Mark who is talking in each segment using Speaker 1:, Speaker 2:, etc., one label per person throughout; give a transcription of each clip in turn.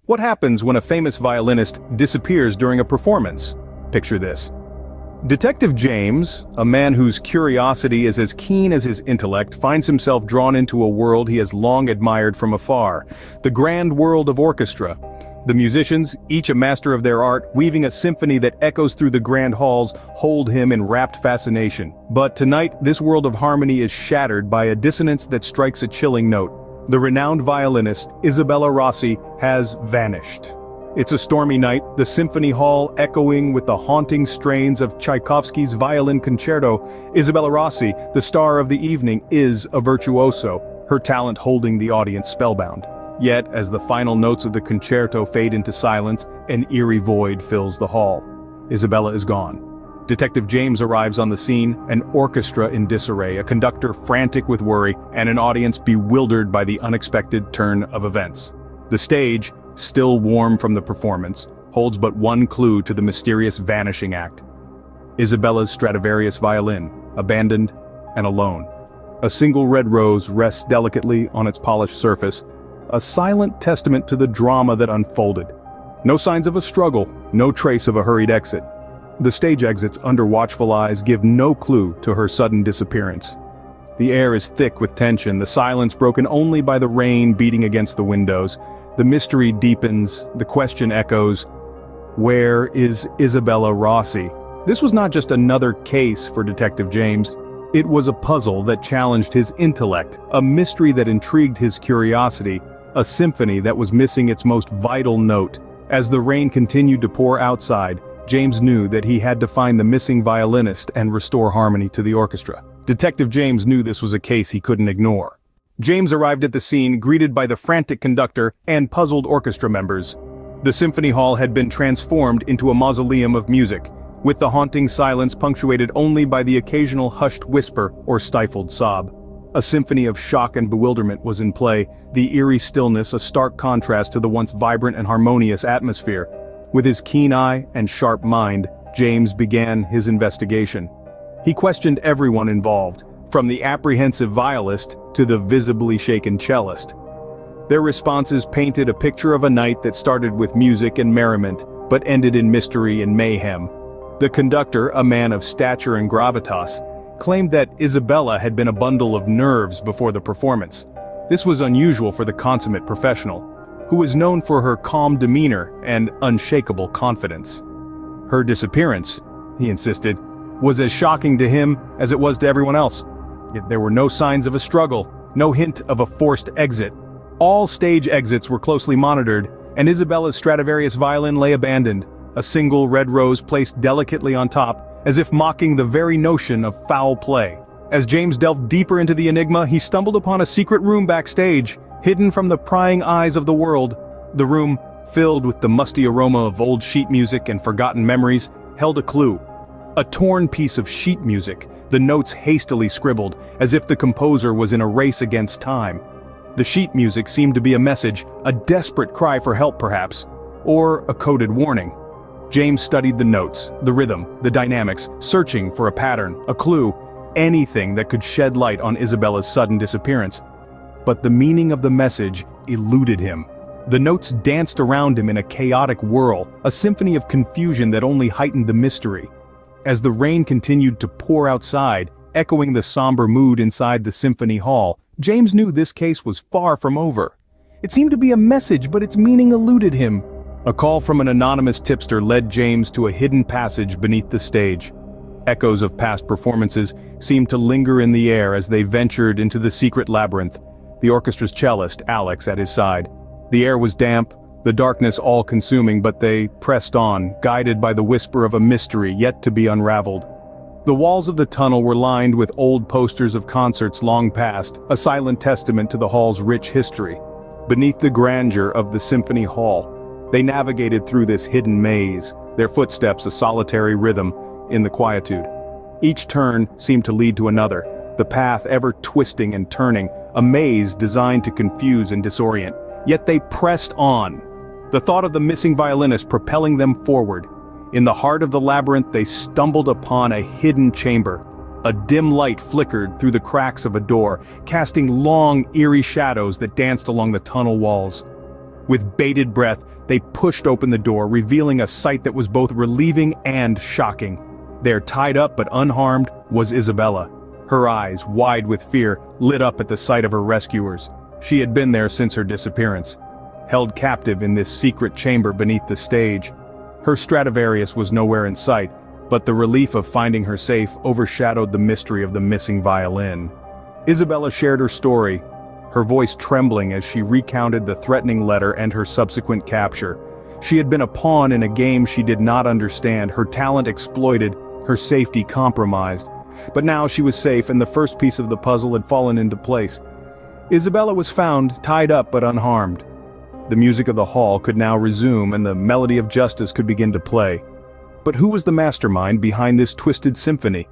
Speaker 1: What happens when a famous violinist disappears during a performance? Picture this. Detective James, a man whose curiosity is as keen as his intellect, finds himself drawn into a world he has long admired from afar, the grand world of orchestra. The musicians, each a master of their art, weaving a symphony that echoes through the grand halls, hold him in rapt fascination. But tonight, this world of harmony is shattered by a dissonance that strikes a chilling note. The renowned violinist, Isabella Rossi, has vanished. It's a stormy night, the symphony hall echoing with the haunting strains of Tchaikovsky's Violin Concerto. Isabella Rossi, the star of the evening, is a virtuoso, her talent holding the audience spellbound. Yet, as the final notes of the concerto fade into silence, an eerie void fills the hall. Isabella is gone. Detective James arrives on the scene, an orchestra in disarray, a conductor frantic with worry, and an audience bewildered by the unexpected turn of events. The stage, still warm from the performance, holds but one clue to the mysterious vanishing act. Isabella's Stradivarius violin, abandoned and alone. A single red rose rests delicately on its polished surface, a silent testament to the drama that unfolded. No signs of a struggle, no trace of a hurried exit. The stage exits under watchful eyes give no clue to her sudden disappearance. The air is thick with tension, the silence broken only by the rain beating against the windows. The mystery deepens, the question echoes, where is Isabella Rossi? This was not just another case for Detective James. It was a puzzle that challenged his intellect, a mystery that intrigued his curiosity, a symphony that was missing its most vital note. As the rain continued to pour outside, James knew that he had to find the missing violinist and restore harmony to the orchestra. Detective James knew this was a case he couldn't ignore. James arrived at the scene, greeted by the frantic conductor and puzzled orchestra members. The symphony hall had been transformed into a mausoleum of music, with the haunting silence punctuated only by the occasional hushed whisper or stifled sob. A symphony of shock and bewilderment was in play, the eerie stillness a stark contrast to the once vibrant and harmonious atmosphere. With his keen eye and sharp mind, James began his investigation. He questioned everyone involved, from the apprehensive violist to the visibly shaken cellist. Their responses painted a picture of a night that started with music and merriment, but ended in mystery and mayhem. The conductor, a man of stature and gravitas, claimed that Isabella had been a bundle of nerves before the performance. This was unusual for the consummate professional, who was known for her calm demeanor and unshakable confidence. Her disappearance, he insisted, was as shocking to him as it was to everyone else. Yet there were no signs of a struggle, no hint of a forced exit. All stage exits were closely monitored, and Isabella's Stradivarius violin lay abandoned, a single red rose placed delicately on top, as if mocking the very notion of foul play. As James delved deeper into the enigma, he stumbled upon a secret room backstage, hidden from the prying eyes of the world. The room, filled with the musty aroma of old sheet music and forgotten memories, held a clue. A torn piece of sheet music, the notes hastily scribbled, as if the composer was in a race against time. The sheet music seemed to be a message, a desperate cry for help perhaps, or a coded warning. James studied the notes, the rhythm, the dynamics, searching for a pattern, a clue, anything that could shed light on Isabella's sudden disappearance. But the meaning of the message eluded him. The notes danced around him in a chaotic whirl, a symphony of confusion that only heightened the mystery. As the rain continued to pour outside, echoing the somber mood inside the symphony hall, James knew this case was far from over. It seemed to be a message, but its meaning eluded him. A call from an anonymous tipster led James to a hidden passage beneath the stage. Echoes of past performances seemed to linger in the air as they ventured into the secret labyrinth, the orchestra's cellist, Alex, at his side. The air was damp, the darkness all-consuming, but they pressed on, guided by the whisper of a mystery yet to be unraveled. The walls of the tunnel were lined with old posters of concerts long past, a silent testament to the hall's rich history. Beneath the grandeur of the symphony hall, they navigated through this hidden maze, their footsteps a solitary rhythm in the quietude. Each turn seemed to lead to another, the path ever twisting and turning, a maze designed to confuse and disorient. Yet they pressed on, the thought of the missing violinist propelling them forward. In the heart of the labyrinth they stumbled upon a hidden chamber. A dim light flickered through the cracks of a door, casting long, eerie shadows that danced along the tunnel walls. With bated breath, they pushed open the door, revealing a sight that was both relieving and shocking. There, tied up but unharmed, was Isabella. Her eyes, wide with fear, lit up at the sight of her rescuers. She had been there since her disappearance, held captive in this secret chamber beneath the stage. Her Stradivarius was nowhere in sight, but the relief of finding her safe overshadowed the mystery of the missing violin. Isabella shared her story, her voice trembling as she recounted the threatening letter and her subsequent capture. She had been a pawn in a game she did not understand, her talent exploited, her safety compromised. But now she was safe and the first piece of the puzzle had fallen into place. Isabella was found, tied up but unharmed. The music of the hall could now resume and the melody of justice could begin to play. But who was the mastermind behind this twisted symphony?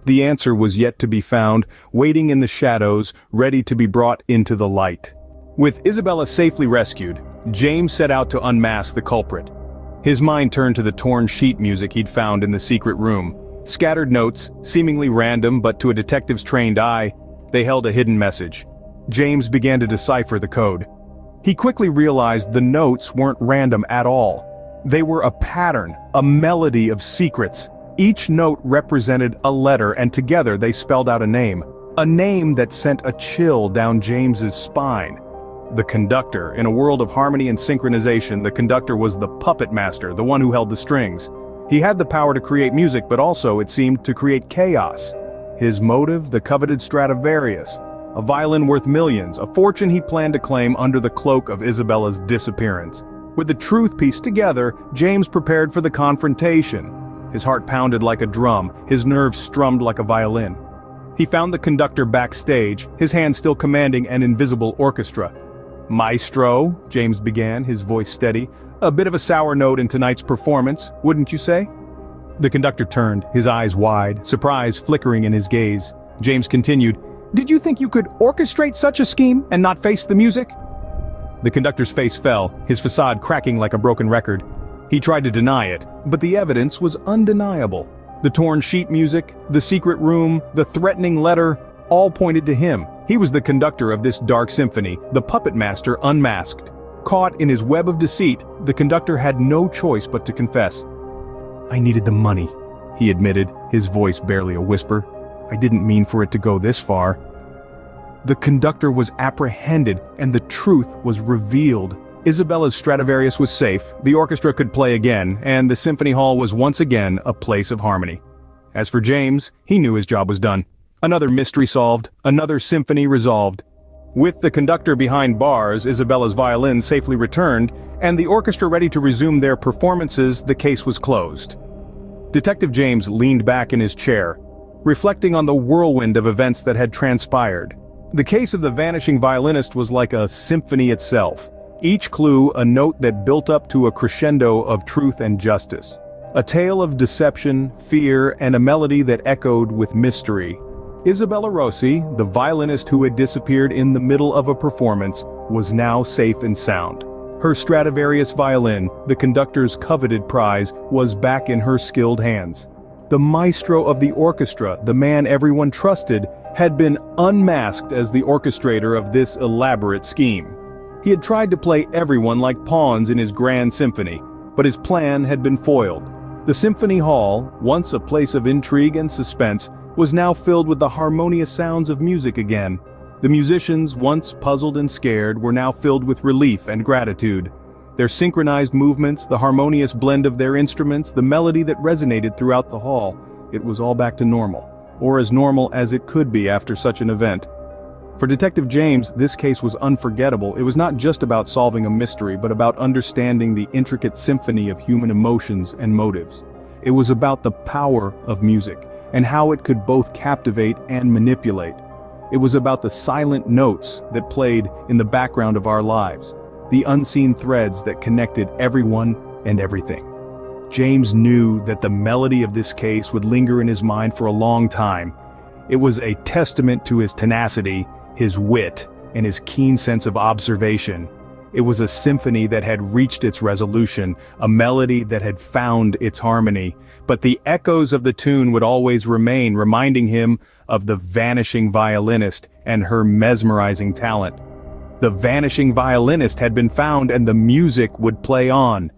Speaker 1: The answer was yet to be found, waiting in the shadows, ready to be brought into the light. With Isabella safely rescued, James set out to unmask the culprit. His mind turned to the torn sheet music he'd found in the secret room. Scattered notes, seemingly random but to a detective's trained eye, they held a hidden message. James began to decipher the code. He quickly realized the notes weren't random at all. They were a pattern, a melody of secrets. Each note represented a letter and together they spelled out a name that sent a chill down James's spine. The conductor. In a world of harmony and synchronization, the conductor was the puppet master, the one who held the strings. He had the power to create music, but also, it seemed, to create chaos. His motive, the coveted Stradivarius, a violin worth millions, a fortune he planned to claim under the cloak of Isabella's disappearance. With the truth pieced together, James prepared for the confrontation. His heart pounded like a drum, his nerves strummed like a violin. He found the conductor backstage, his hand still commanding an invisible orchestra. "Maestro," James began, his voice steady, "a bit of a sour note in tonight's performance, wouldn't you say?" The conductor turned, his eyes wide, surprise flickering in his gaze. James continued, "Did you think you could orchestrate such a scheme and not face the music?" The conductor's face fell, his facade cracking like a broken record. He tried to deny it, but the evidence was undeniable. The torn sheet music, the secret room, the threatening letter, all pointed to him. He was the conductor of this dark symphony, the puppet master unmasked. Caught in his web of deceit, the conductor had no choice but to confess. "I needed the money," he admitted, his voice barely a whisper. "I didn't mean for it to go this far." The conductor was apprehended, and the truth was revealed. Isabella's Stradivarius was safe, the orchestra could play again, and the symphony hall was once again a place of harmony. As for James, he knew his job was done. Another mystery solved, another symphony resolved. With the conductor behind bars, Isabella's violin safely returned, and the orchestra ready to resume their performances, the case was closed. Detective James leaned back in his chair, reflecting on the whirlwind of events that had transpired. The case of the vanishing violinist was like a symphony itself. Each clue a note that built up to a crescendo of truth and justice. A tale of deception, fear, and a melody that echoed with mystery. Isabella Rossi, the violinist who had disappeared in the middle of a performance, was now safe and sound. Her Stradivarius violin, the conductor's coveted prize, was back in her skilled hands. The maestro of the orchestra, the man everyone trusted, had been unmasked as the orchestrator of this elaborate scheme. He had tried to play everyone like pawns in his grand symphony, but his plan had been foiled. The symphony hall, once a place of intrigue and suspense, was now filled with the harmonious sounds of music again. The musicians, once puzzled and scared, were now filled with relief and gratitude. Their synchronized movements, the harmonious blend of their instruments, the melody that resonated throughout the hall, it was all back to normal, or as normal as it could be after such an event. For Detective James, this case was unforgettable. It was not just about solving a mystery, but about understanding the intricate symphony of human emotions and motives. It was about the power of music, and how it could both captivate and manipulate. It was about the silent notes that played in the background of our lives, the unseen threads that connected everyone and everything. James knew that the melody of this case would linger in his mind for a long time. It was a testament to his tenacity, his wit, and his keen sense of observation. It was a symphony that had reached its resolution, a melody that had found its harmony, but the echoes of the tune would always remain, reminding him of the vanishing violinist and her mesmerizing talent. The vanishing violinist had been found and the music would play on.